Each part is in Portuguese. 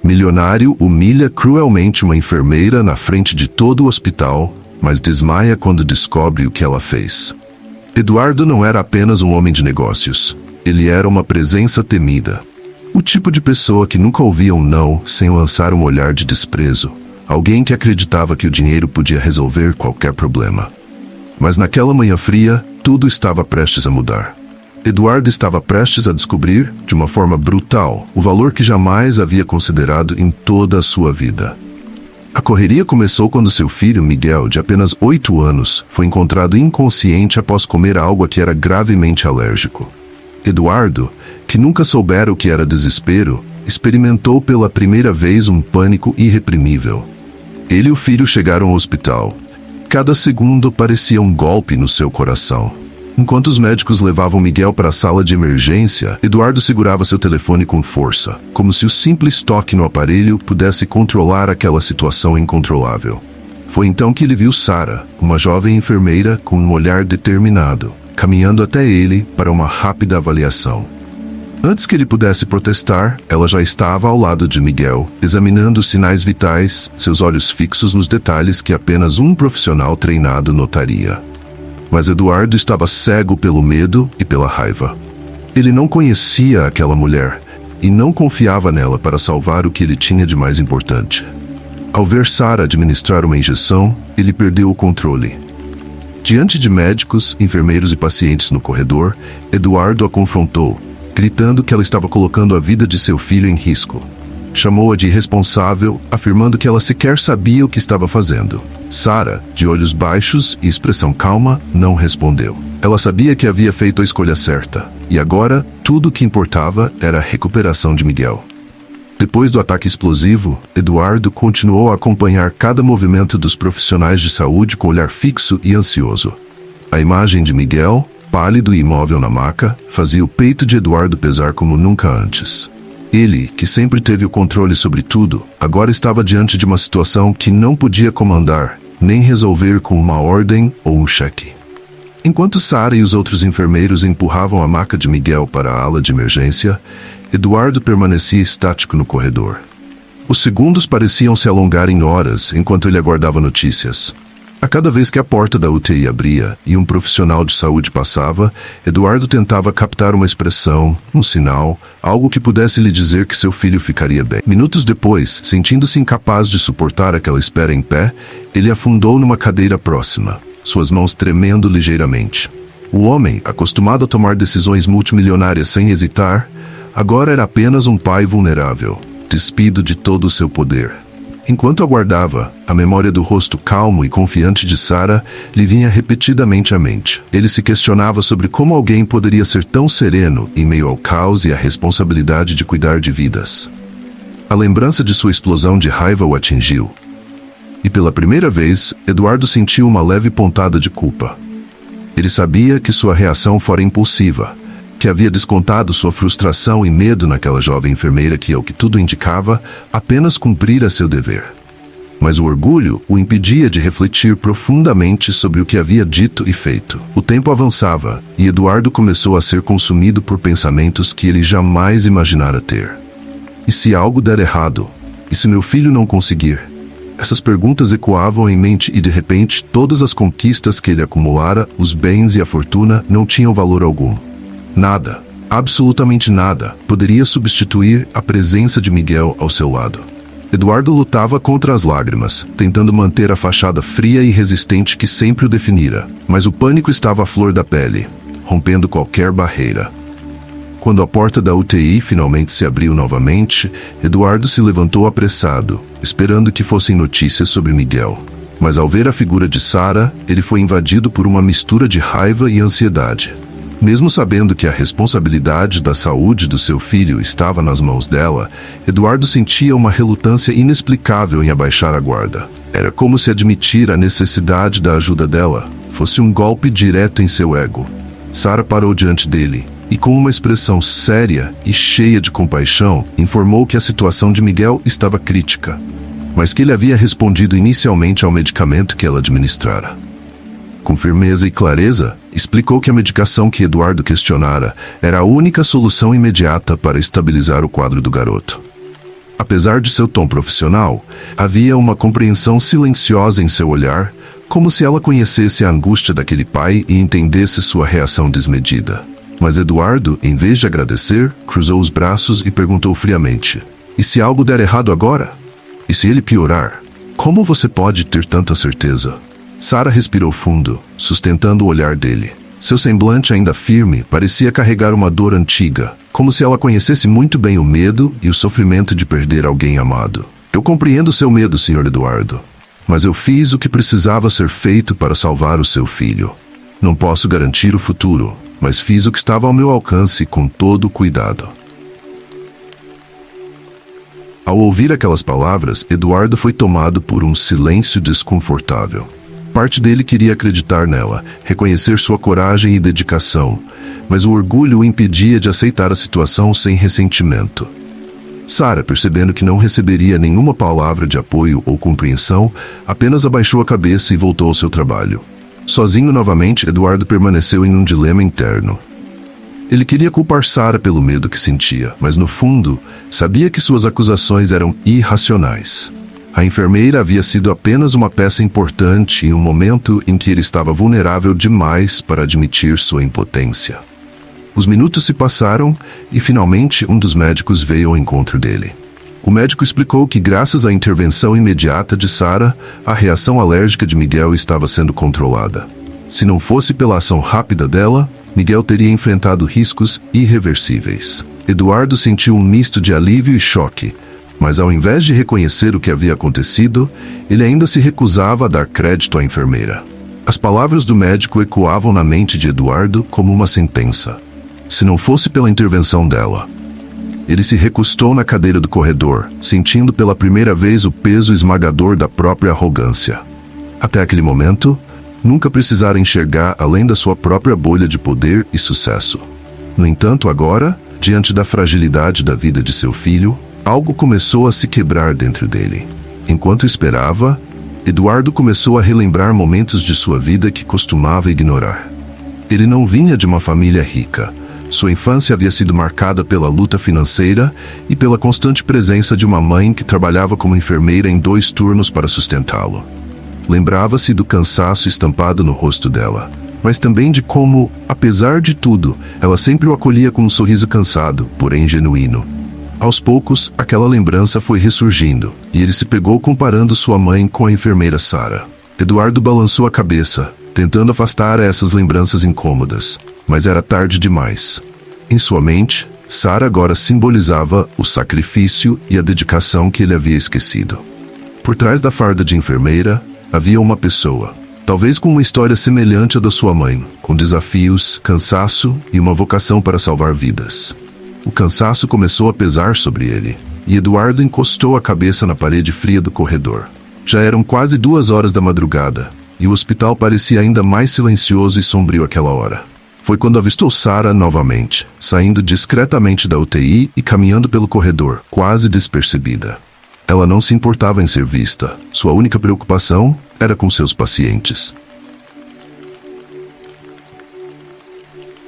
Milionário humilha cruelmente uma enfermeira na frente de todo o hospital, mas desmaia quando descobre o que ela fez. Eduardo não era apenas um homem de negócios. Ele era uma presença temida. O tipo de pessoa que nunca ouvia um não sem lançar um olhar de desprezo. Alguém que acreditava que o dinheiro podia resolver qualquer problema. Mas naquela manhã fria, tudo estava prestes a mudar. Eduardo estava prestes a descobrir, de uma forma brutal, o valor que jamais havia considerado em toda a sua vida. A correria começou quando seu filho, Miguel, de apenas 8 anos, foi encontrado inconsciente após comer algo a que era gravemente alérgico. Eduardo, que nunca soubera o que era desespero, experimentou pela primeira vez um pânico irreprimível. Ele e o filho chegaram ao hospital. Cada segundo parecia um golpe no seu coração. Enquanto os médicos levavam Miguel para a sala de emergência, Eduardo segurava seu telefone com força, como se o simples toque no aparelho pudesse controlar aquela situação incontrolável. Foi então que ele viu Sara, uma jovem enfermeira com um olhar determinado, caminhando até ele para uma rápida avaliação. Antes que ele pudesse protestar, ela já estava ao lado de Miguel, examinando os sinais vitais, seus olhos fixos nos detalhes que apenas um profissional treinado notaria. Mas Eduardo estava cego pelo medo e pela raiva. Ele não conhecia aquela mulher e não confiava nela para salvar o que ele tinha de mais importante. Ao ver Sara administrar uma injeção, ele perdeu o controle. Diante de médicos, enfermeiros e pacientes no corredor, Eduardo a confrontou, gritando que ela estava colocando a vida de seu filho em risco. Chamou-a de irresponsável, afirmando que ela sequer sabia o que estava fazendo. Sara, de olhos baixos e expressão calma, não respondeu. Ela sabia que havia feito a escolha certa, e agora tudo o que importava era a recuperação de Miguel. Depois do ataque explosivo, Eduardo continuou a acompanhar cada movimento dos profissionais de saúde com olhar fixo e ansioso. A imagem de Miguel, pálido e imóvel na maca, fazia o peito de Eduardo pesar como nunca antes. Ele, que sempre teve o controle sobre tudo, agora estava diante de uma situação que não podia comandar, nem resolver com uma ordem ou um cheque. Enquanto Sara e os outros enfermeiros empurravam a maca de Miguel para a ala de emergência, Eduardo permanecia estático no corredor. Os segundos pareciam se alongar em horas enquanto ele aguardava notícias. A cada vez que a porta da UTI abria e um profissional de saúde passava, Eduardo tentava captar uma expressão, um sinal, algo que pudesse lhe dizer que seu filho ficaria bem. Minutos depois, sentindo-se incapaz de suportar aquela espera em pé, ele afundou numa cadeira próxima, suas mãos tremendo ligeiramente. O homem, acostumado a tomar decisões multimilionárias sem hesitar, agora era apenas um pai vulnerável, despido de todo o seu poder. Enquanto aguardava, a memória do rosto calmo e confiante de Sara lhe vinha repetidamente à mente. Ele se questionava sobre como alguém poderia ser tão sereno em meio ao caos e à responsabilidade de cuidar de vidas. A lembrança de sua explosão de raiva o atingiu. E pela primeira vez, Eduardo sentiu uma leve pontada de culpa. Ele sabia que sua reação fora impulsiva, que havia descontado sua frustração e medo naquela jovem enfermeira que, ao que tudo indicava, apenas cumprira seu dever. Mas o orgulho o impedia de refletir profundamente sobre o que havia dito e feito. O tempo avançava, e Eduardo começou a ser consumido por pensamentos que ele jamais imaginara ter. E se algo der errado? E se meu filho não conseguir? Essas perguntas ecoavam em mente e, de repente, todas as conquistas que ele acumulara, os bens e a fortuna, não tinham valor algum. Nada, absolutamente nada, poderia substituir a presença de Miguel ao seu lado. Eduardo lutava contra as lágrimas, tentando manter a fachada fria e resistente que sempre o definira, mas o pânico estava à flor da pele, rompendo qualquer barreira. Quando a porta da UTI finalmente se abriu novamente, Eduardo se levantou apressado, esperando que fossem notícias sobre Miguel. Mas ao ver a figura de Sara, ele foi invadido por uma mistura de raiva e ansiedade. Mesmo sabendo que a responsabilidade da saúde do seu filho estava nas mãos dela, Eduardo sentia uma relutância inexplicável em abaixar a guarda. Era como se admitir a necessidade da ajuda dela fosse um golpe direto em seu ego. Sara parou diante dele e, com uma expressão séria e cheia de compaixão, informou que a situação de Miguel estava crítica, mas que ele havia respondido inicialmente ao medicamento que ela administrara. Com firmeza e clareza, explicou que a medicação que Eduardo questionara era a única solução imediata para estabilizar o quadro do garoto. Apesar de seu tom profissional, havia uma compreensão silenciosa em seu olhar, como se ela conhecesse a angústia daquele pai e entendesse sua reação desmedida. Mas Eduardo, em vez de agradecer, cruzou os braços e perguntou friamente: "E se algo der errado agora? E se ele piorar? Como você pode ter tanta certeza?" Sara respirou fundo, sustentando o olhar dele. Seu semblante ainda firme parecia carregar uma dor antiga, como se ela conhecesse muito bem o medo e o sofrimento de perder alguém amado. "Eu compreendo seu medo, Sr. Eduardo, mas eu fiz o que precisava ser feito para salvar o seu filho. Não posso garantir o futuro, mas fiz o que estava ao meu alcance com todo o cuidado." Ao ouvir aquelas palavras, Eduardo foi tomado por um silêncio desconfortável. Parte dele queria acreditar nela, reconhecer sua coragem e dedicação, mas o orgulho o impedia de aceitar a situação sem ressentimento. Sara, percebendo que não receberia nenhuma palavra de apoio ou compreensão, apenas abaixou a cabeça e voltou ao seu trabalho. Sozinho novamente, Eduardo permaneceu em um dilema interno. Ele queria culpar Sara pelo medo que sentia, mas no fundo, sabia que suas acusações eram irracionais. A enfermeira havia sido apenas uma peça importante em um momento em que ele estava vulnerável demais para admitir sua impotência. Os minutos se passaram e finalmente um dos médicos veio ao encontro dele. O médico explicou que, graças à intervenção imediata de Sara, a reação alérgica de Miguel estava sendo controlada. Se não fosse pela ação rápida dela, Miguel teria enfrentado riscos irreversíveis. Eduardo sentiu um misto de alívio e choque, mas ao invés de reconhecer o que havia acontecido, ele ainda se recusava a dar crédito à enfermeira. As palavras do médico ecoavam na mente de Eduardo como uma sentença. Se não fosse pela intervenção dela. Ele se recostou na cadeira do corredor, sentindo pela primeira vez o peso esmagador da própria arrogância. Até aquele momento, nunca precisara enxergar além da sua própria bolha de poder e sucesso. No entanto, agora, diante da fragilidade da vida de seu filho, algo começou a se quebrar dentro dele. Enquanto esperava, Eduardo começou a relembrar momentos de sua vida que costumava ignorar. Ele não vinha de uma família rica. Sua infância havia sido marcada pela luta financeira e pela constante presença de uma mãe que trabalhava como enfermeira em 2 turnos para sustentá-lo. Lembrava-se do cansaço estampado no rosto dela, mas também de como, apesar de tudo, ela sempre o acolhia com um sorriso cansado, porém genuíno. Aos poucos, aquela lembrança foi ressurgindo, e ele se pegou comparando sua mãe com a enfermeira Sara. Eduardo balançou a cabeça, tentando afastar essas lembranças incômodas, mas era tarde demais. Em sua mente, Sara agora simbolizava o sacrifício e a dedicação que ele havia esquecido. Por trás da farda de enfermeira, havia uma pessoa, talvez com uma história semelhante à da sua mãe, com desafios, cansaço e uma vocação para salvar vidas. O cansaço começou a pesar sobre ele, e Eduardo encostou a cabeça na parede fria do corredor. Já eram quase 2 horas da madrugada, e o hospital parecia ainda mais silencioso e sombrio àquela hora. Foi quando avistou Sara novamente, saindo discretamente da UTI e caminhando pelo corredor, quase despercebida. Ela não se importava em ser vista, sua única preocupação era com seus pacientes.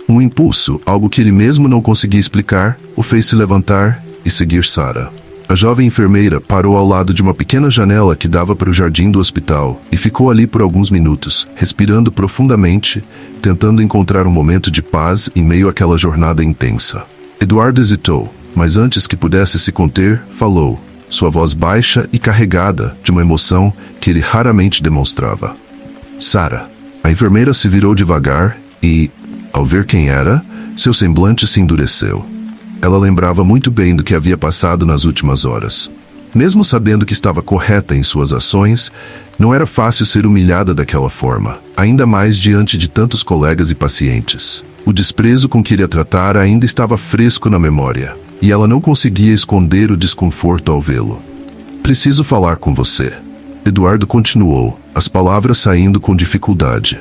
Um impulso, algo que ele mesmo não conseguia explicar, o fez se levantar e seguir Sara. A jovem enfermeira parou ao lado de uma pequena janela que dava para o jardim do hospital e ficou ali por alguns minutos, respirando profundamente, tentando encontrar um momento de paz em meio àquela jornada intensa. Eduardo hesitou, mas antes que pudesse se conter, falou, sua voz baixa e carregada de uma emoção que ele raramente demonstrava. "Sara." A enfermeira se virou devagar e, ao ver quem era, seu semblante se endureceu. Ela lembrava muito bem do que havia passado nas últimas horas. Mesmo sabendo que estava correta em suas ações, não era fácil ser humilhada daquela forma, ainda mais diante de tantos colegas e pacientes. O desprezo com que ele a tratara ainda estava fresco na memória, e ela não conseguia esconder o desconforto ao vê-lo. "Preciso falar com você." Eduardo continuou, as palavras saindo com dificuldade.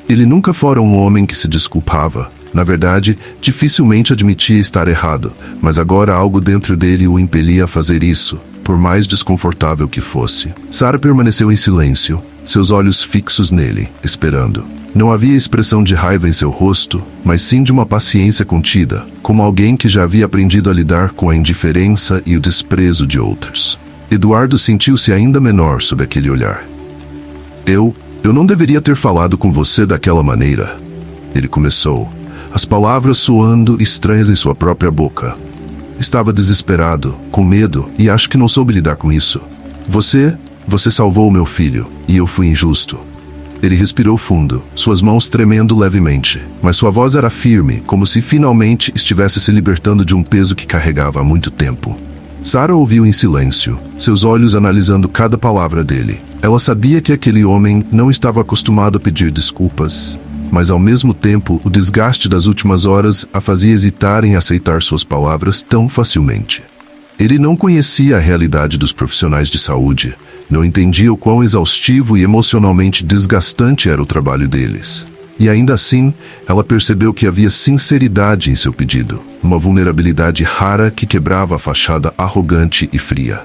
Ele nunca fora um homem que se desculpava. Na verdade, dificilmente admitia estar errado, mas agora algo dentro dele o impelia a fazer isso, por mais desconfortável que fosse. Sara permaneceu em silêncio, seus olhos fixos nele, esperando. Não havia expressão de raiva em seu rosto, mas sim de uma paciência contida, como alguém que já havia aprendido a lidar com a indiferença e o desprezo de outros. Eduardo sentiu-se ainda menor sob aquele olhar. Eu não deveria ter falado com você daquela maneira. Ele começou, as palavras soando estranhas em sua própria boca. Estava desesperado, com medo, e acho que não soube lidar com isso. Você salvou o meu filho, e eu fui injusto. Ele respirou fundo, suas mãos tremendo levemente, mas sua voz era firme, como se finalmente estivesse se libertando de um peso que carregava há muito tempo. Sara ouviu em silêncio, seus olhos analisando cada palavra dele. Ela sabia que aquele homem não estava acostumado a pedir desculpas, mas ao mesmo tempo o desgaste das últimas horas a fazia hesitar em aceitar suas palavras tão facilmente. Ele não conhecia a realidade dos profissionais de saúde, não entendia o quão exaustivo e emocionalmente desgastante era o trabalho deles. E ainda assim, ela percebeu que havia sinceridade em seu pedido, uma vulnerabilidade rara que quebrava a fachada arrogante e fria.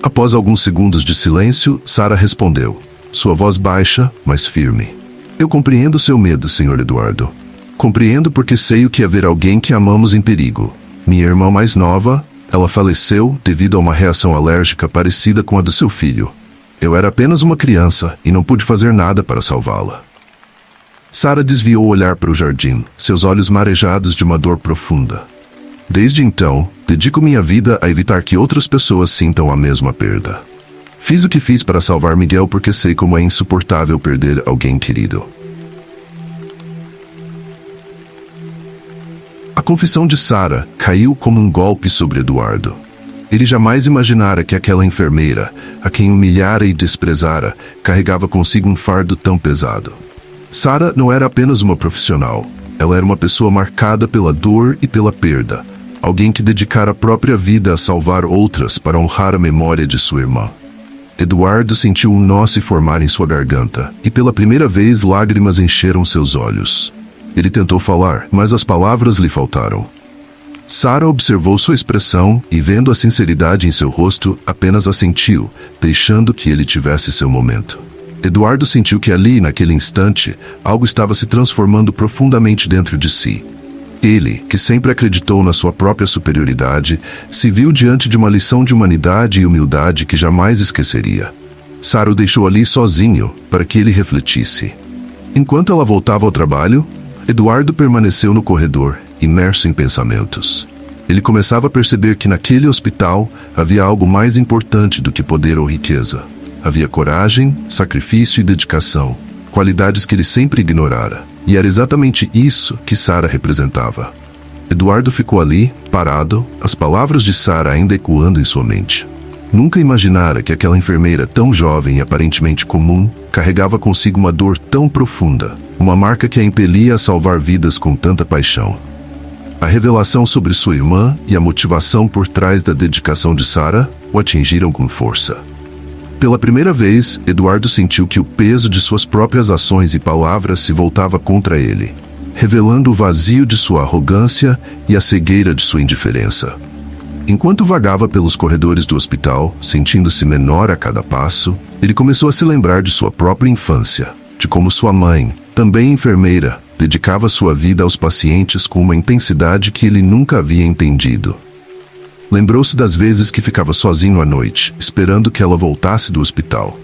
Após alguns segundos de silêncio, Sara respondeu, sua voz baixa, mas firme. Eu compreendo seu medo, Sr. Eduardo. Compreendo porque sei o que é ver alguém que amamos em perigo. Minha irmã mais nova, ela faleceu devido a uma reação alérgica parecida com a do seu filho. Eu era apenas uma criança e não pude fazer nada para salvá-la. Sara desviou o olhar para o jardim, seus olhos marejados de uma dor profunda. Desde então, dedico minha vida a evitar que outras pessoas sintam a mesma perda. Fiz o que fiz para salvar Miguel porque sei como é insuportável perder alguém querido. A confissão de Sara caiu como um golpe sobre Eduardo. Ele jamais imaginara que aquela enfermeira, a quem humilhara e desprezara, carregava consigo um fardo tão pesado. Sara não era apenas uma profissional, ela era uma pessoa marcada pela dor e pela perda, alguém que dedicara a própria vida a salvar outras para honrar a memória de sua irmã. Eduardo sentiu um nó se formar em sua garganta, e pela primeira vez lágrimas encheram seus olhos. Ele tentou falar, mas as palavras lhe faltaram. Sara observou sua expressão e, vendo a sinceridade em seu rosto, apenas assentiu, deixando que ele tivesse seu momento. Eduardo sentiu que ali, naquele instante, algo estava se transformando profundamente dentro de si. Ele, que sempre acreditou na sua própria superioridade, se viu diante de uma lição de humanidade e humildade que jamais esqueceria. Sara o deixou ali sozinho, para que ele refletisse. Enquanto ela voltava ao trabalho, Eduardo permaneceu no corredor, imerso em pensamentos. Ele começava a perceber que naquele hospital havia algo mais importante do que poder ou riqueza. Havia coragem, sacrifício e dedicação, qualidades que ele sempre ignorara. E era exatamente isso que Sara representava. Eduardo ficou ali, parado, as palavras de Sara ainda ecoando em sua mente. Nunca imaginara que aquela enfermeira tão jovem e aparentemente comum carregava consigo uma dor tão profunda, uma marca que a impelia a salvar vidas com tanta paixão. A revelação sobre sua irmã e a motivação por trás da dedicação de Sara o atingiram com força. Pela primeira vez, Eduardo sentiu que o peso de suas próprias ações e palavras se voltava contra ele, revelando o vazio de sua arrogância e a cegueira de sua indiferença. Enquanto vagava pelos corredores do hospital, sentindo-se menor a cada passo, ele começou a se lembrar de sua própria infância, de como sua mãe, também enfermeira, dedicava sua vida aos pacientes com uma intensidade que ele nunca havia entendido. Lembrou-se das vezes que ficava sozinho à noite, esperando que ela voltasse do hospital.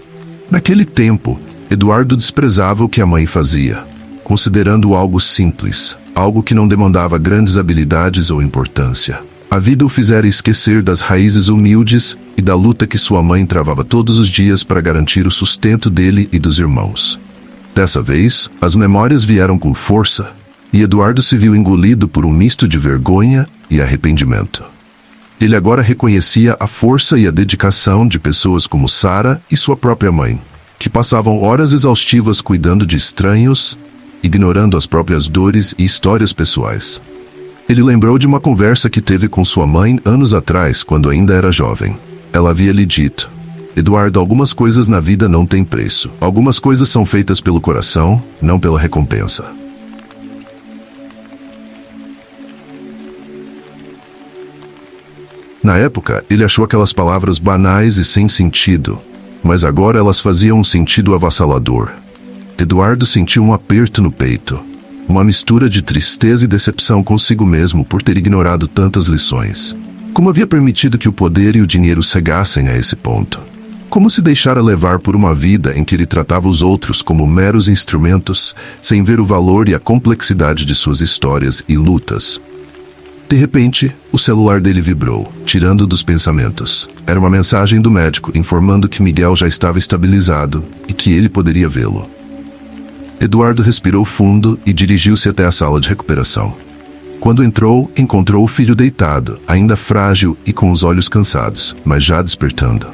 Naquele tempo, Eduardo desprezava o que a mãe fazia, considerando algo simples, algo que não demandava grandes habilidades ou importância. A vida o fizera esquecer das raízes humildes e da luta que sua mãe travava todos os dias para garantir o sustento dele e dos irmãos. Dessa vez, as memórias vieram com força, e Eduardo se viu engolido por um misto de vergonha e arrependimento. Ele agora reconhecia a força e a dedicação de pessoas como Sara e sua própria mãe, que passavam horas exaustivas cuidando de estranhos, ignorando as próprias dores e histórias pessoais. Ele lembrou de uma conversa que teve com sua mãe anos atrás, quando ainda era jovem. Ela havia lhe dito: Eduardo, algumas coisas na vida não têm preço. Algumas coisas são feitas pelo coração, não pela recompensa. Na época, ele achou aquelas palavras banais e sem sentido, mas agora elas faziam um sentido avassalador. Eduardo sentiu um aperto no peito, uma mistura de tristeza e decepção consigo mesmo por ter ignorado tantas lições. Como havia permitido que o poder e o dinheiro cegassem a esse ponto? Como se deixara levar por uma vida em que ele tratava os outros como meros instrumentos, sem ver o valor e a complexidade de suas histórias e lutas? De repente, o celular dele vibrou, tirando dos pensamentos. Era uma mensagem do médico informando que Miguel já estava estabilizado e que ele poderia vê-lo. Eduardo respirou fundo e dirigiu-se até a sala de recuperação. Quando entrou, encontrou o filho deitado, ainda frágil e com os olhos cansados, mas já despertando.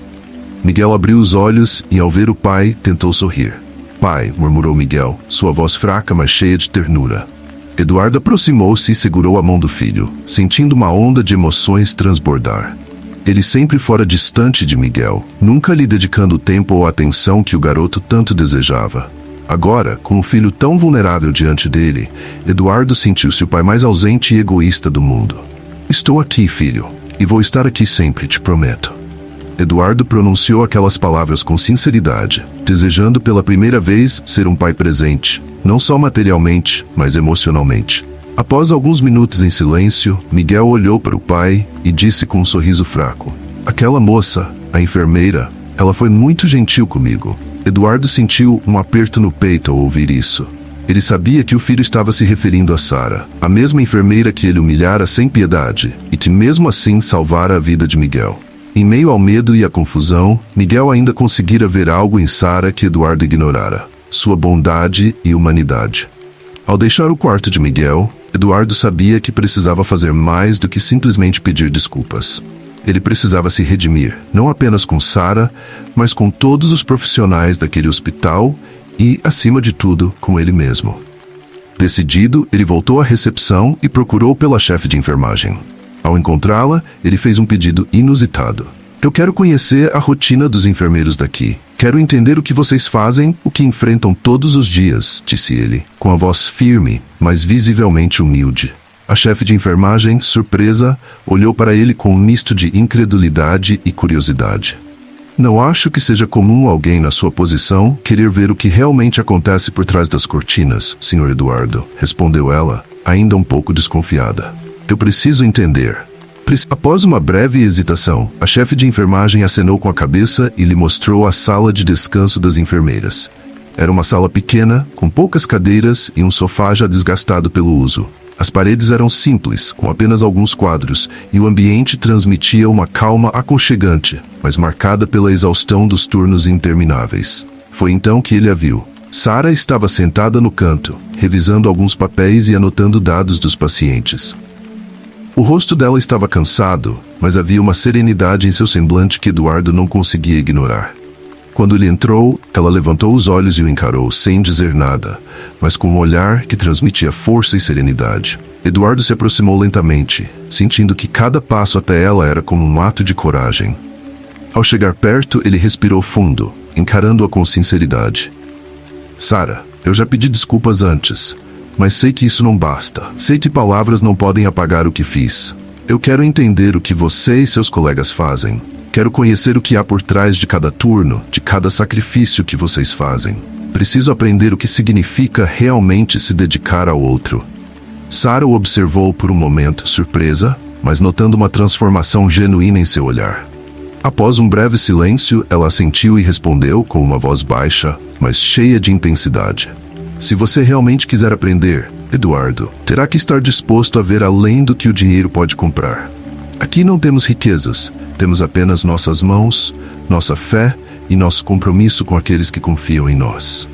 Miguel abriu os olhos e, ao ver o pai, tentou sorrir. "Pai", murmurou Miguel, sua voz fraca, mas cheia de ternura. Eduardo aproximou-se e segurou a mão do filho, sentindo uma onda de emoções transbordar. Ele sempre fora distante de Miguel, nunca lhe dedicando o tempo ou a atenção que o garoto tanto desejava. Agora, com o filho tão vulnerável diante dele, Eduardo sentiu-se o pai mais ausente e egoísta do mundo. "Estou aqui, filho, e vou estar aqui sempre, te prometo." Eduardo pronunciou aquelas palavras com sinceridade, desejando pela primeira vez ser um pai presente, não só materialmente, mas emocionalmente. Após alguns minutos em silêncio, Miguel olhou para o pai e disse com um sorriso fraco: "Aquela moça, a enfermeira, ela foi muito gentil comigo." Eduardo sentiu um aperto no peito ao ouvir isso. Ele sabia que o filho estava se referindo a Sara, a mesma enfermeira que ele humilhara sem piedade e que mesmo assim salvara a vida de Miguel. Em meio ao medo e à confusão, Miguel ainda conseguira ver algo em Sara que Eduardo ignorara: sua bondade e humanidade. Ao deixar o quarto de Miguel, Eduardo sabia que precisava fazer mais do que simplesmente pedir desculpas. Ele precisava se redimir, não apenas com Sara, mas com todos os profissionais daquele hospital e, acima de tudo, com ele mesmo. Decidido, ele voltou à recepção e procurou pela chefe de enfermagem. Ao encontrá-la, ele fez um pedido inusitado. "Eu quero conhecer a rotina dos enfermeiros daqui. Quero entender o que vocês fazem, o que enfrentam todos os dias", disse ele, com a voz firme, mas visivelmente humilde. A chefe de enfermagem, surpresa, olhou para ele com um misto de incredulidade e curiosidade. "Não acho que seja comum alguém na sua posição querer ver o que realmente acontece por trás das cortinas, Sr. Eduardo", respondeu ela, ainda um pouco desconfiada. "Eu preciso entender." Após uma breve hesitação, a chefe de enfermagem acenou com a cabeça e lhe mostrou a sala de descanso das enfermeiras. Era uma sala pequena, com poucas cadeiras e um sofá já desgastado pelo uso. As paredes eram simples, com apenas alguns quadros, e o ambiente transmitia uma calma aconchegante, mas marcada pela exaustão dos turnos intermináveis. Foi então que ele a viu. Sara estava sentada no canto, revisando alguns papéis e anotando dados dos pacientes. O rosto dela estava cansado, mas havia uma serenidade em seu semblante que Eduardo não conseguia ignorar. Quando ele entrou, ela levantou os olhos e o encarou sem dizer nada, mas com um olhar que transmitia força e serenidade. Eduardo se aproximou lentamente, sentindo que cada passo até ela era como um ato de coragem. Ao chegar perto, ele respirou fundo, encarando-a com sinceridade. "Sara, eu já pedi desculpas antes, mas sei que isso não basta. Sei que palavras não podem apagar o que fiz. Eu quero entender o que você e seus colegas fazem. Quero conhecer o que há por trás de cada turno, de cada sacrifício que vocês fazem. Preciso aprender o que significa realmente se dedicar ao outro." Sara o observou por um momento, surpresa, mas notando uma transformação genuína em seu olhar. Após um breve silêncio, ela assentiu e respondeu com uma voz baixa, mas cheia de intensidade: "Se você realmente quiser aprender, Eduardo, terá que estar disposto a ver além do que o dinheiro pode comprar. Aqui não temos riquezas, temos apenas nossas mãos, nossa fé e nosso compromisso com aqueles que confiam em nós."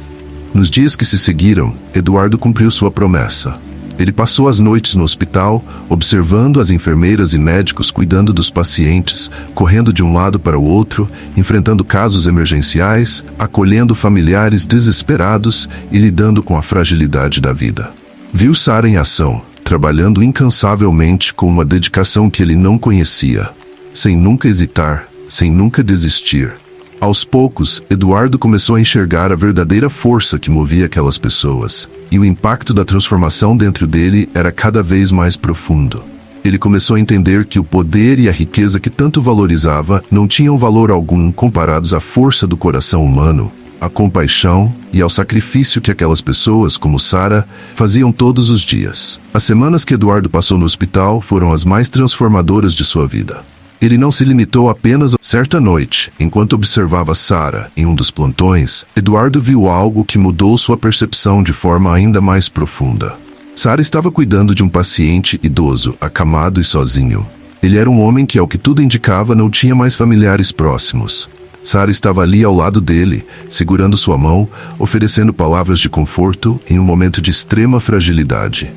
Nos dias que se seguiram, Eduardo cumpriu sua promessa. Ele passou as noites no hospital, observando as enfermeiras e médicos cuidando dos pacientes, correndo de um lado para o outro, enfrentando casos emergenciais, acolhendo familiares desesperados e lidando com a fragilidade da vida. Viu Sara em ação, trabalhando incansavelmente com uma dedicação que ele não conhecia, sem nunca hesitar, sem nunca desistir. Aos poucos, Eduardo começou a enxergar a verdadeira força que movia aquelas pessoas, e o impacto da transformação dentro dele era cada vez mais profundo. Ele começou a entender que o poder e a riqueza que tanto valorizava não tinham valor algum comparados à força do coração humano, à compaixão e ao sacrifício que aquelas pessoas, como Sarah, faziam todos os dias. As semanas que Eduardo passou no hospital foram as mais transformadoras de sua vida. Ele não se limitou apenas a... Certa noite, enquanto observava Sarah em um dos plantões, Eduardo viu algo que mudou sua percepção de forma ainda mais profunda. Sarah estava cuidando de um paciente idoso, acamado e sozinho. Ele era um homem que, ao que tudo indicava, não tinha mais familiares próximos. Sarah estava ali ao lado dele, segurando sua mão, oferecendo palavras de conforto em um momento de extrema fragilidade.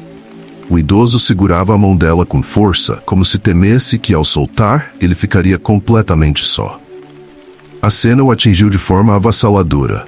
O idoso segurava a mão dela com força, como se temesse que, ao soltar, ele ficaria completamente só. A cena o atingiu de forma avassaladora.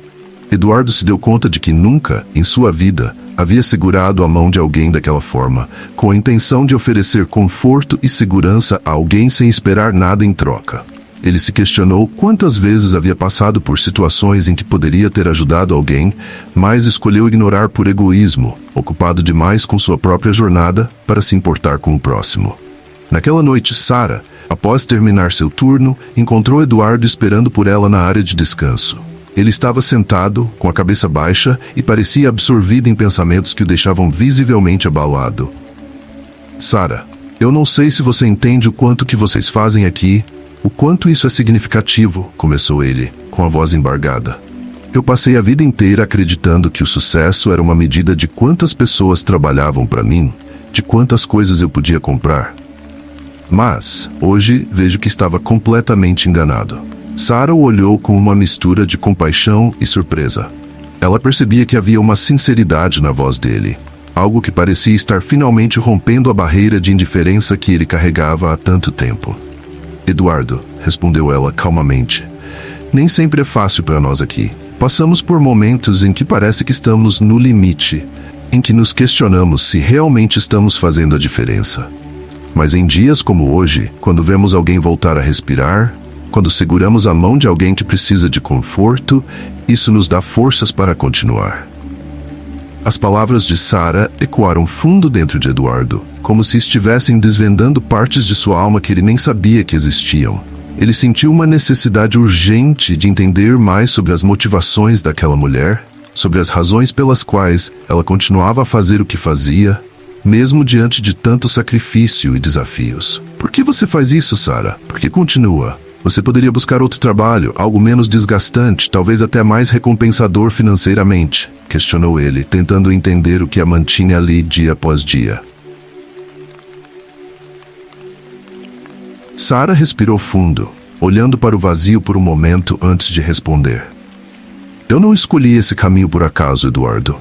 Eduardo se deu conta de que nunca, em sua vida, havia segurado a mão de alguém daquela forma, com a intenção de oferecer conforto e segurança a alguém sem esperar nada em troca. Ele se questionou quantas vezes havia passado por situações em que poderia ter ajudado alguém, mas escolheu ignorar por egoísmo, ocupado demais com sua própria jornada para se importar com o próximo. Naquela noite, Sarah, após terminar seu turno, encontrou Eduardo esperando por ela na área de descanso. Ele estava sentado, com a cabeça baixa, e parecia absorvido em pensamentos que o deixavam visivelmente abalado. Sarah, eu não sei se você entende o quanto que vocês fazem aqui, o quanto isso é significativo, começou ele, com a voz embargada. Eu passei a vida inteira acreditando que o sucesso era uma medida de quantas pessoas trabalhavam para mim, de quantas coisas eu podia comprar. Mas, hoje, vejo que estava completamente enganado. Sarah o olhou com uma mistura de compaixão e surpresa. Ela percebia que havia uma sinceridade na voz dele, algo que parecia estar finalmente rompendo a barreira de indiferença que ele carregava há tanto tempo. Eduardo, respondeu ela calmamente, nem sempre é fácil para nós aqui. Passamos por momentos em que parece que estamos no limite, em que nos questionamos se realmente estamos fazendo a diferença. Mas em dias como hoje, quando vemos alguém voltar a respirar, quando seguramos a mão de alguém que precisa de conforto, isso nos dá forças para continuar. As palavras de Sarah ecoaram fundo dentro de Eduardo, como se estivessem desvendando partes de sua alma que ele nem sabia que existiam. Ele sentiu uma necessidade urgente de entender mais sobre as motivações daquela mulher, sobre as razões pelas quais ela continuava a fazer o que fazia, mesmo diante de tanto sacrifício e desafios. Por que você faz isso, Sarah? Por que continua? Você poderia buscar outro trabalho, algo menos desgastante, talvez até mais recompensador financeiramente, questionou ele, tentando entender o que a mantinha ali dia após dia. Sarah respirou fundo, olhando para o vazio por um momento antes de responder. Eu não escolhi esse caminho por acaso, Eduardo.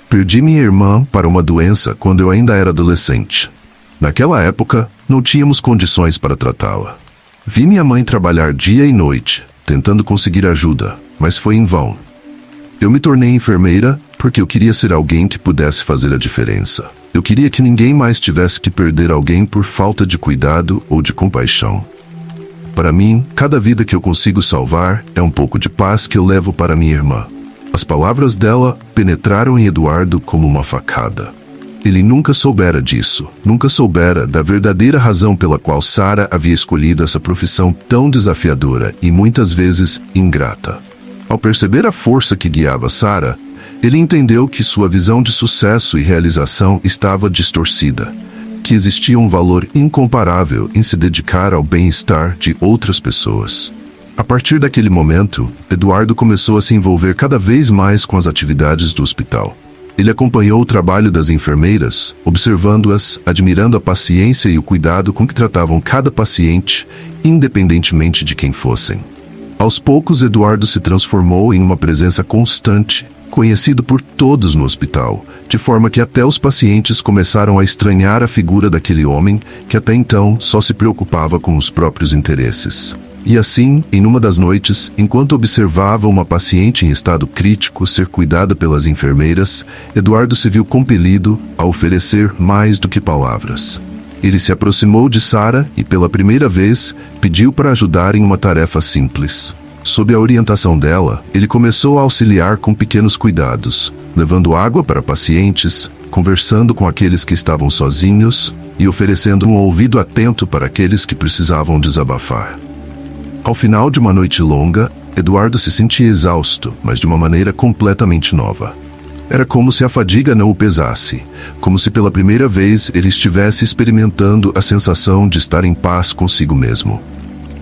Perdi minha irmã para uma doença quando eu ainda era adolescente. Naquela época, não tínhamos condições para tratá-la. Vi minha mãe trabalhar dia e noite, tentando conseguir ajuda, mas foi em vão. Eu me tornei enfermeira porque eu queria ser alguém que pudesse fazer a diferença. Eu queria que ninguém mais tivesse que perder alguém por falta de cuidado ou de compaixão. Para mim, cada vida que eu consigo salvar é um pouco de paz que eu levo para minha irmã. As palavras dela penetraram em Eduardo como uma facada. Ele nunca soubera disso, nunca soubera da verdadeira razão pela qual Sarah havia escolhido essa profissão tão desafiadora e muitas vezes ingrata. Ao perceber a força que guiava Sarah, ele entendeu que sua visão de sucesso e realização estava distorcida, que existia um valor incomparável em se dedicar ao bem-estar de outras pessoas. A partir daquele momento, Eduardo começou a se envolver cada vez mais com as atividades do hospital. Ele acompanhou o trabalho das enfermeiras, observando-as, admirando a paciência e o cuidado com que tratavam cada paciente, independentemente de quem fossem. Aos poucos, Eduardo se transformou em uma presença constante, conhecido por todos no hospital, de forma que até os pacientes começaram a estranhar a figura daquele homem que até então só se preocupava com os próprios interesses. E assim, em uma das noites, enquanto observava uma paciente em estado crítico ser cuidada pelas enfermeiras, Eduardo se viu compelido a oferecer mais do que palavras. Ele se aproximou de Sarah e, pela primeira vez, pediu para ajudar em uma tarefa simples. Sob a orientação dela, ele começou a auxiliar com pequenos cuidados, levando água para pacientes, conversando com aqueles que estavam sozinhos e oferecendo um ouvido atento para aqueles que precisavam desabafar. Ao final de uma noite longa, Eduardo se sentia exausto, mas de uma maneira completamente nova. Era como se a fadiga não o pesasse, como se pela primeira vez ele estivesse experimentando a sensação de estar em paz consigo mesmo.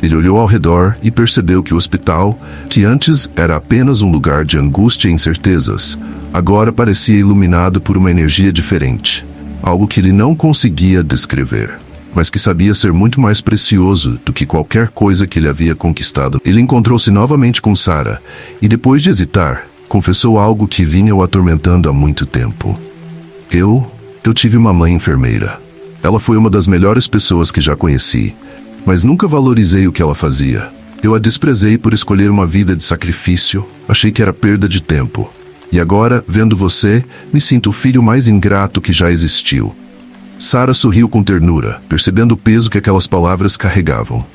Ele olhou ao redor e percebeu que o hospital, que antes era apenas um lugar de angústia e incertezas, agora parecia iluminado por uma energia diferente, algo que ele não conseguia descrever, mas que sabia ser muito mais precioso do que qualquer coisa que ele havia conquistado. Ele encontrou-se novamente com Sarah e, depois de hesitar, confessou algo que vinha o atormentando há muito tempo. Eu tive uma mãe enfermeira. Ela foi uma das melhores pessoas que já conheci, mas nunca valorizei o que ela fazia. Eu a desprezei por escolher uma vida de sacrifício, achei que era perda de tempo. E agora, vendo você, me sinto o filho mais ingrato que já existiu. Sarah sorriu com ternura, percebendo o peso que aquelas palavras carregavam.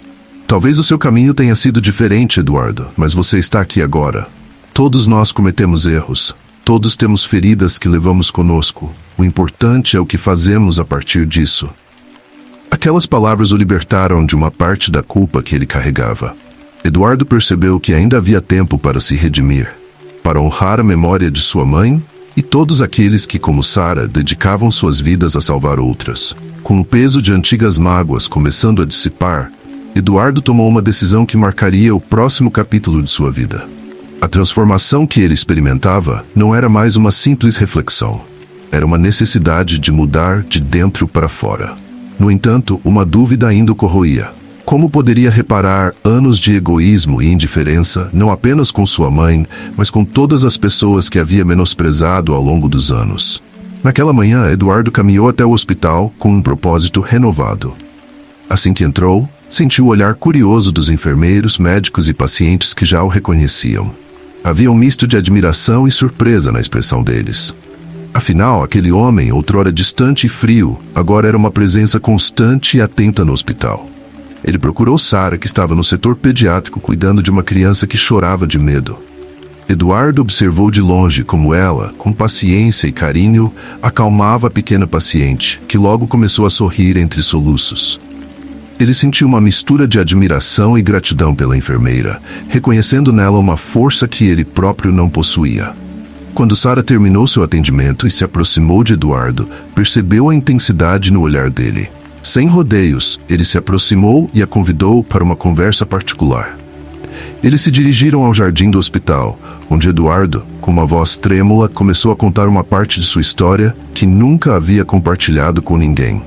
Talvez o seu caminho tenha sido diferente, Eduardo, mas você está aqui agora. Todos nós cometemos erros. Todos temos feridas que levamos conosco. O importante é o que fazemos a partir disso. Aquelas palavras o libertaram de uma parte da culpa que ele carregava. Eduardo percebeu que ainda havia tempo para se redimir, para honrar a memória de sua mãe e todos aqueles que, como Sarah, dedicavam suas vidas a salvar outras. Com o peso de antigas mágoas começando a dissipar, Eduardo tomou uma decisão que marcaria o próximo capítulo de sua vida. A transformação que ele experimentava não era mais uma simples reflexão. Era uma necessidade de mudar de dentro para fora. No entanto, uma dúvida ainda o corroía. Como poderia reparar anos de egoísmo e indiferença, não apenas com sua mãe, mas com todas as pessoas que havia menosprezado ao longo dos anos? Naquela manhã, Eduardo caminhou até o hospital com um propósito renovado. Assim que entrou, sentiu o olhar curioso dos enfermeiros, médicos e pacientes que já o reconheciam. Havia um misto de admiração e surpresa na expressão deles. Afinal, aquele homem, outrora distante e frio, agora era uma presença constante e atenta no hospital. Ele procurou Sarah, que estava no setor pediátrico cuidando de uma criança que chorava de medo. Eduardo observou de longe como ela, com paciência e carinho, acalmava a pequena paciente, que logo começou a sorrir entre soluços. Ele sentiu uma mistura de admiração e gratidão pela enfermeira, reconhecendo nela uma força que ele próprio não possuía. Quando Sarah terminou seu atendimento e se aproximou de Eduardo, percebeu a intensidade no olhar dele. Sem rodeios, ele se aproximou e a convidou para uma conversa particular. Eles se dirigiram ao jardim do hospital, onde Eduardo, com uma voz trêmula, começou a contar uma parte de sua história que nunca havia compartilhado com ninguém.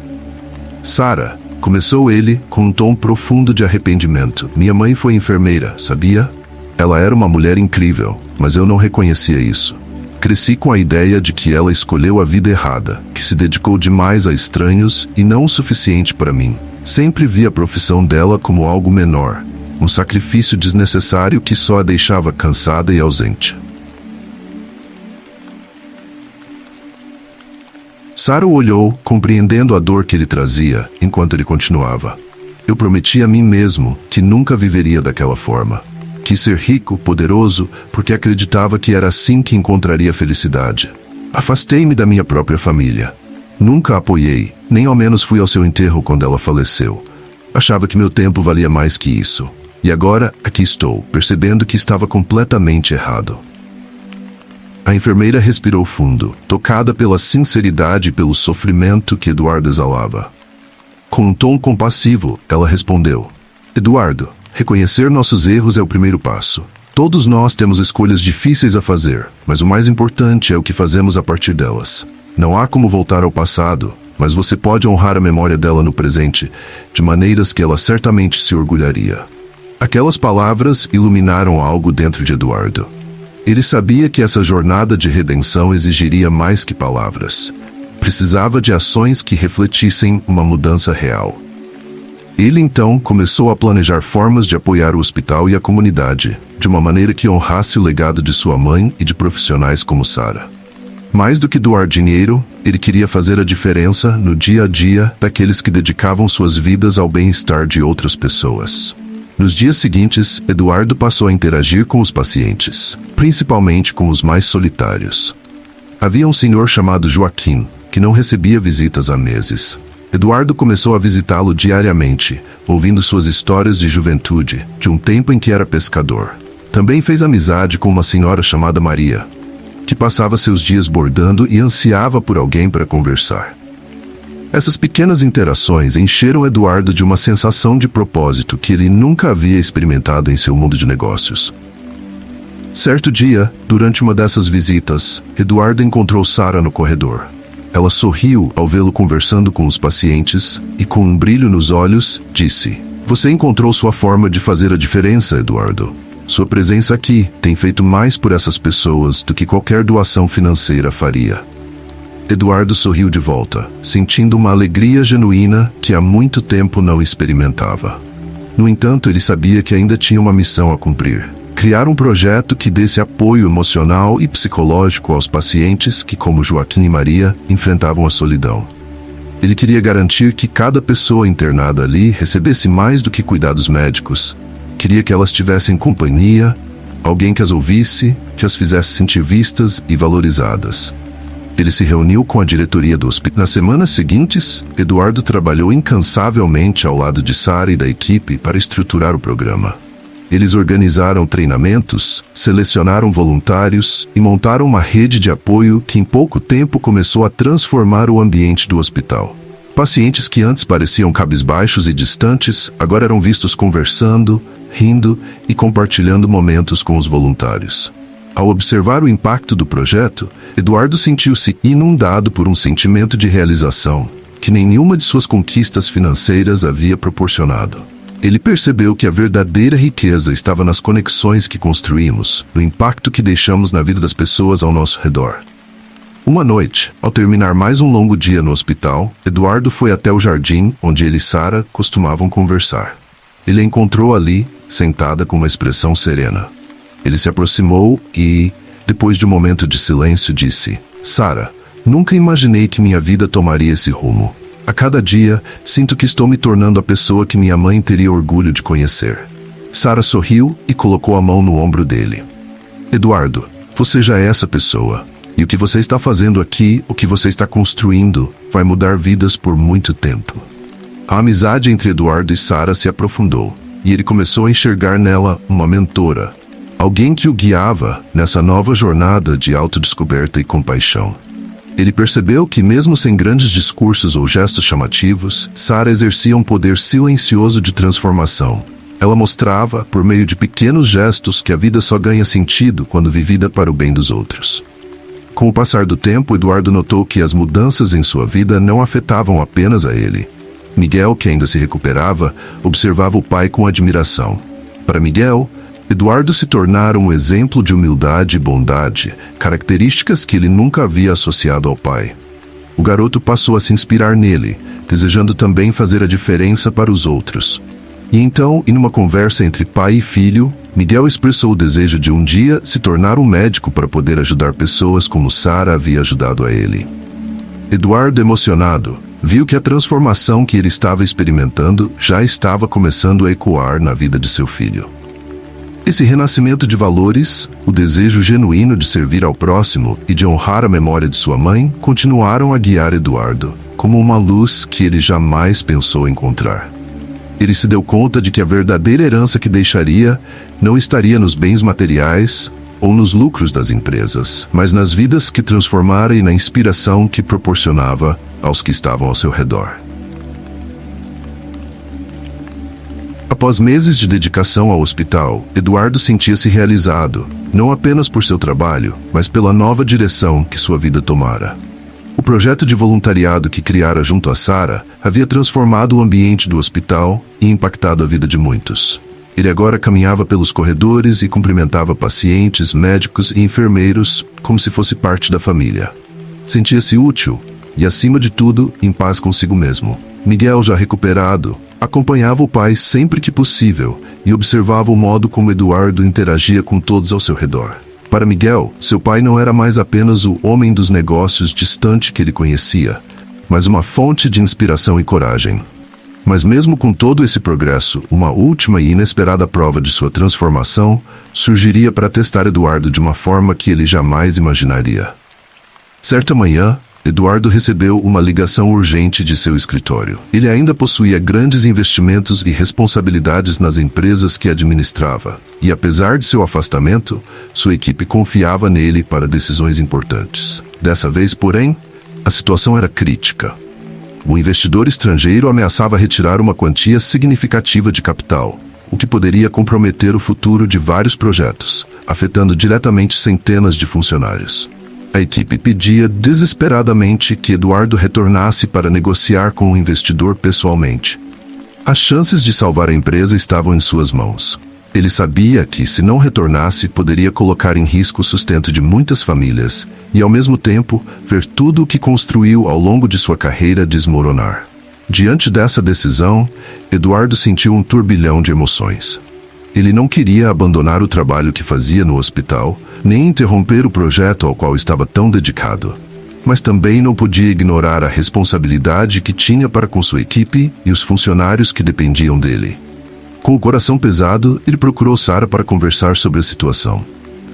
Sarah, começou ele com um tom profundo de arrependimento. Minha mãe foi enfermeira, sabia? Ela era uma mulher incrível, mas eu não reconhecia isso. Cresci com a ideia de que ela escolheu a vida errada, que se dedicou demais a estranhos e não o suficiente para mim. Sempre vi a profissão dela como algo menor, um sacrifício desnecessário que só a deixava cansada e ausente. Sarah o olhou, compreendendo a dor que ele trazia, enquanto ele continuava. Eu prometi a mim mesmo que nunca viveria daquela forma. Quis ser rico, poderoso, porque acreditava que era assim que encontraria felicidade. Afastei-me da minha própria família. Nunca a apoiei, nem ao menos fui ao seu enterro quando ela faleceu. Achava que meu tempo valia mais que isso. E agora, aqui estou, percebendo que estava completamente errado. A enfermeira respirou fundo, tocada pela sinceridade e pelo sofrimento que Eduardo exalava. Com um tom compassivo, ela respondeu: Eduardo, reconhecer nossos erros é o primeiro passo. Todos nós temos escolhas difíceis a fazer, mas o mais importante é o que fazemos a partir delas. Não há como voltar ao passado, mas você pode honrar a memória dela no presente, de maneiras que ela certamente se orgulharia. Aquelas palavras iluminaram algo dentro de Eduardo. Ele sabia que essa jornada de redenção exigiria mais que palavras. Precisava de ações que refletissem uma mudança real. Ele então começou a planejar formas de apoiar o hospital e a comunidade, de uma maneira que honrasse o legado de sua mãe e de profissionais como Sarah. Mais do que doar dinheiro, ele queria fazer a diferença no dia a dia daqueles que dedicavam suas vidas ao bem-estar de outras pessoas. Nos dias seguintes, Eduardo passou a interagir com os pacientes, principalmente com os mais solitários. Havia um senhor chamado Joaquim, que não recebia visitas há meses. Eduardo começou a visitá-lo diariamente, ouvindo suas histórias de juventude, de um tempo em que era pescador. Também fez amizade com uma senhora chamada Maria, que passava seus dias bordando e ansiava por alguém para conversar. Essas pequenas interações encheram Eduardo de uma sensação de propósito que ele nunca havia experimentado em seu mundo de negócios. Certo dia, durante uma dessas visitas, Eduardo encontrou Sara no corredor. Ela sorriu ao vê-lo conversando com os pacientes e, com um brilho nos olhos, disse: "Você encontrou sua forma de fazer a diferença, Eduardo. Sua presença aqui tem feito mais por essas pessoas do que qualquer doação financeira faria." Eduardo sorriu de volta, sentindo uma alegria genuína que há muito tempo não experimentava. No entanto, ele sabia que ainda tinha uma missão a cumprir: criar um projeto que desse apoio emocional e psicológico aos pacientes que, como Joaquim e Maria, enfrentavam a solidão. Ele queria garantir que cada pessoa internada ali recebesse mais do que cuidados médicos. Queria que elas tivessem companhia, alguém que as ouvisse, que as fizesse sentir vistas e valorizadas. Ele se reuniu com a diretoria do hospital. Nas semanas seguintes, Eduardo trabalhou incansavelmente ao lado de Sara e da equipe para estruturar o programa. Eles organizaram treinamentos, selecionaram voluntários e montaram uma rede de apoio que em pouco tempo começou a transformar o ambiente do hospital. Pacientes que antes pareciam cabisbaixos e distantes, agora eram vistos conversando, rindo e compartilhando momentos com os voluntários. Ao observar o impacto do projeto, Eduardo sentiu-se inundado por um sentimento de realização que nenhuma de suas conquistas financeiras havia proporcionado. Ele percebeu que a verdadeira riqueza estava nas conexões que construímos, no impacto que deixamos na vida das pessoas ao nosso redor. Uma noite, ao terminar mais um longo dia no hospital, Eduardo foi até o jardim onde ele e Sara costumavam conversar. Ele a encontrou ali, sentada com uma expressão serena. Ele se aproximou e, depois de um momento de silêncio, disse: "Sara, nunca imaginei que minha vida tomaria esse rumo. A cada dia, sinto que estou me tornando a pessoa que minha mãe teria orgulho de conhecer." Sara sorriu e colocou a mão no ombro dele. "Eduardo, você já é essa pessoa. E o que você está fazendo aqui, o que você está construindo, vai mudar vidas por muito tempo." A amizade entre Eduardo e Sara se aprofundou, e ele começou a enxergar nela uma mentora, alguém que o guiava nessa nova jornada de autodescoberta e compaixão. Ele percebeu que, mesmo sem grandes discursos ou gestos chamativos, Sara exercia um poder silencioso de transformação. Ela mostrava, por meio de pequenos gestos, que a vida só ganha sentido quando vivida para o bem dos outros. Com o passar do tempo, Eduardo notou que as mudanças em sua vida não afetavam apenas a ele. Miguel, que ainda se recuperava, observava o pai com admiração. Para Miguel, Eduardo se tornara um exemplo de humildade e bondade, características que ele nunca havia associado ao pai. O garoto passou a se inspirar nele, desejando também fazer a diferença para os outros. E então, em uma conversa entre pai e filho, Miguel expressou o desejo de um dia se tornar um médico para poder ajudar pessoas como Sara havia ajudado a ele. Eduardo, emocionado, viu que a transformação que ele estava experimentando já estava começando a ecoar na vida de seu filho. Esse renascimento de valores, o desejo genuíno de servir ao próximo e de honrar a memória de sua mãe, continuaram a guiar Eduardo, como uma luz que ele jamais pensou encontrar. Ele se deu conta de que a verdadeira herança que deixaria não estaria nos bens materiais ou nos lucros das empresas, mas nas vidas que transformara e na inspiração que proporcionava aos que estavam ao seu redor. Após meses de dedicação ao hospital, Eduardo sentia-se realizado, não apenas por seu trabalho, mas pela nova direção que sua vida tomara. O projeto de voluntariado que criara junto a Sara havia transformado o ambiente do hospital e impactado a vida de muitos. Ele agora caminhava pelos corredores e cumprimentava pacientes, médicos e enfermeiros como se fosse parte da família. Sentia-se útil e, acima de tudo, em paz consigo mesmo. Miguel, já recuperado, acompanhava o pai sempre que possível e observava o modo como Eduardo interagia com todos ao seu redor. Para Miguel, seu pai não era mais apenas o homem dos negócios distante que ele conhecia, mas uma fonte de inspiração e coragem. Mas mesmo com todo esse progresso, uma última e inesperada prova de sua transformação surgiria para testar Eduardo de uma forma que ele jamais imaginaria. Certa manhã, Eduardo recebeu uma ligação urgente de seu escritório. Ele ainda possuía grandes investimentos e responsabilidades nas empresas que administrava, e apesar de seu afastamento, sua equipe confiava nele para decisões importantes. Dessa vez, porém, a situação era crítica. O investidor estrangeiro ameaçava retirar uma quantia significativa de capital, o que poderia comprometer o futuro de vários projetos, afetando diretamente centenas de funcionários. A equipe pedia desesperadamente que Eduardo retornasse para negociar com o investidor pessoalmente. As chances de salvar a empresa estavam em suas mãos. Ele sabia que, se não retornasse, poderia colocar em risco o sustento de muitas famílias e, ao mesmo tempo, ver tudo o que construiu ao longo de sua carreira desmoronar. Diante dessa decisão, Eduardo sentiu um turbilhão de emoções. Ele não queria abandonar o trabalho que fazia no hospital, nem interromper o projeto ao qual estava tão dedicado. Mas também não podia ignorar a responsabilidade que tinha para com sua equipe e os funcionários que dependiam dele. Com o coração pesado, ele procurou Sarah para conversar sobre a situação.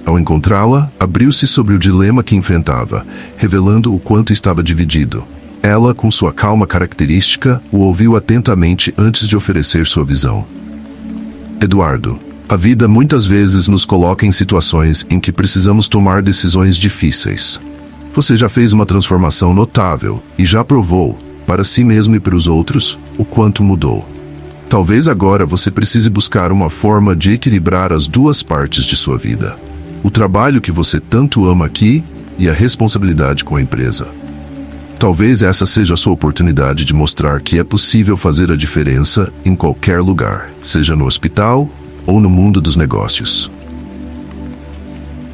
Ao encontrá-la, abriu-se sobre o dilema que enfrentava, revelando o quanto estava dividido. Ela, com sua calma característica, o ouviu atentamente antes de oferecer sua visão. Eduardo, a vida muitas vezes nos coloca em situações em que precisamos tomar decisões difíceis. Você já fez uma transformação notável e já provou, para si mesmo e para os outros, o quanto mudou. Talvez agora você precise buscar uma forma de equilibrar as duas partes de sua vida. O trabalho que você tanto ama aqui e a responsabilidade com a empresa. Talvez essa seja a sua oportunidade de mostrar que é possível fazer a diferença em qualquer lugar, seja no hospital ou no mundo dos negócios.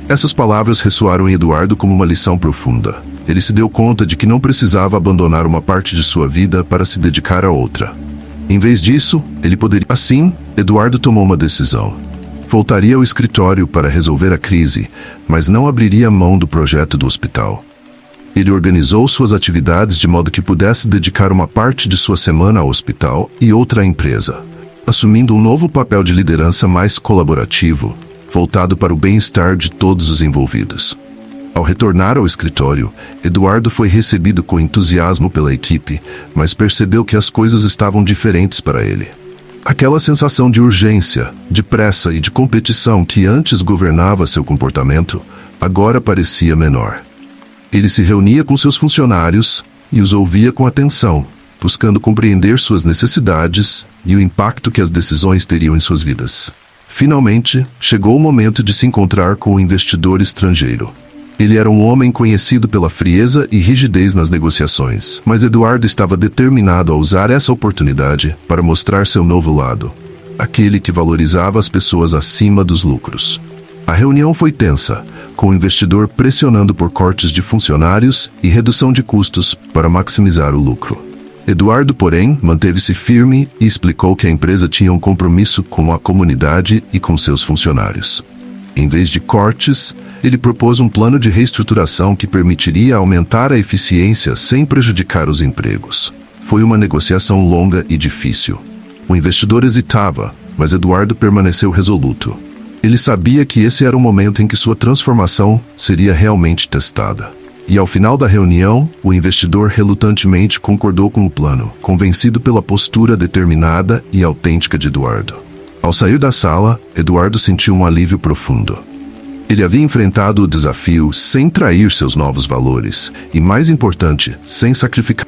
Essas palavras ressoaram em Eduardo como uma lição profunda. Ele se deu conta de que não precisava abandonar uma parte de sua vida para se dedicar a outra. Em vez disso, ele poderia... Assim, Eduardo tomou uma decisão. Voltaria ao escritório para resolver a crise, mas não abriria mão do projeto do hospital. Ele organizou suas atividades de modo que pudesse dedicar uma parte de sua semana ao hospital e outra à empresa, assumindo um novo papel de liderança mais colaborativo, voltado para o bem-estar de todos os envolvidos. Ao retornar ao escritório, Eduardo foi recebido com entusiasmo pela equipe, mas percebeu que as coisas estavam diferentes para ele. Aquela sensação de urgência, de pressa e de competição que antes governava seu comportamento, agora parecia menor. Ele se reunia com seus funcionários e os ouvia com atenção, buscando compreender suas necessidades e o impacto que as decisões teriam em suas vidas. Finalmente, chegou o momento de se encontrar com o investidor estrangeiro. Ele era um homem conhecido pela frieza e rigidez nas negociações, mas Eduardo estava determinado a usar essa oportunidade para mostrar seu novo lado, aquele que valorizava as pessoas acima dos lucros. A reunião foi tensa, com o investidor pressionando por cortes de funcionários e redução de custos para maximizar o lucro. Eduardo, porém, manteve-se firme e explicou que a empresa tinha um compromisso com a comunidade e com seus funcionários. Em vez de cortes, ele propôs um plano de reestruturação que permitiria aumentar a eficiência sem prejudicar os empregos. Foi uma negociação longa e difícil. O investidor hesitava, mas Eduardo permaneceu resoluto. Ele sabia que esse era o momento em que sua transformação seria realmente testada. E ao final da reunião, o investidor relutantemente concordou com o plano, convencido pela postura determinada e autêntica de Eduardo. Ao sair da sala, Eduardo sentiu um alívio profundo. Ele havia enfrentado o desafio sem trair seus novos valores e, mais importante, sem sacrificar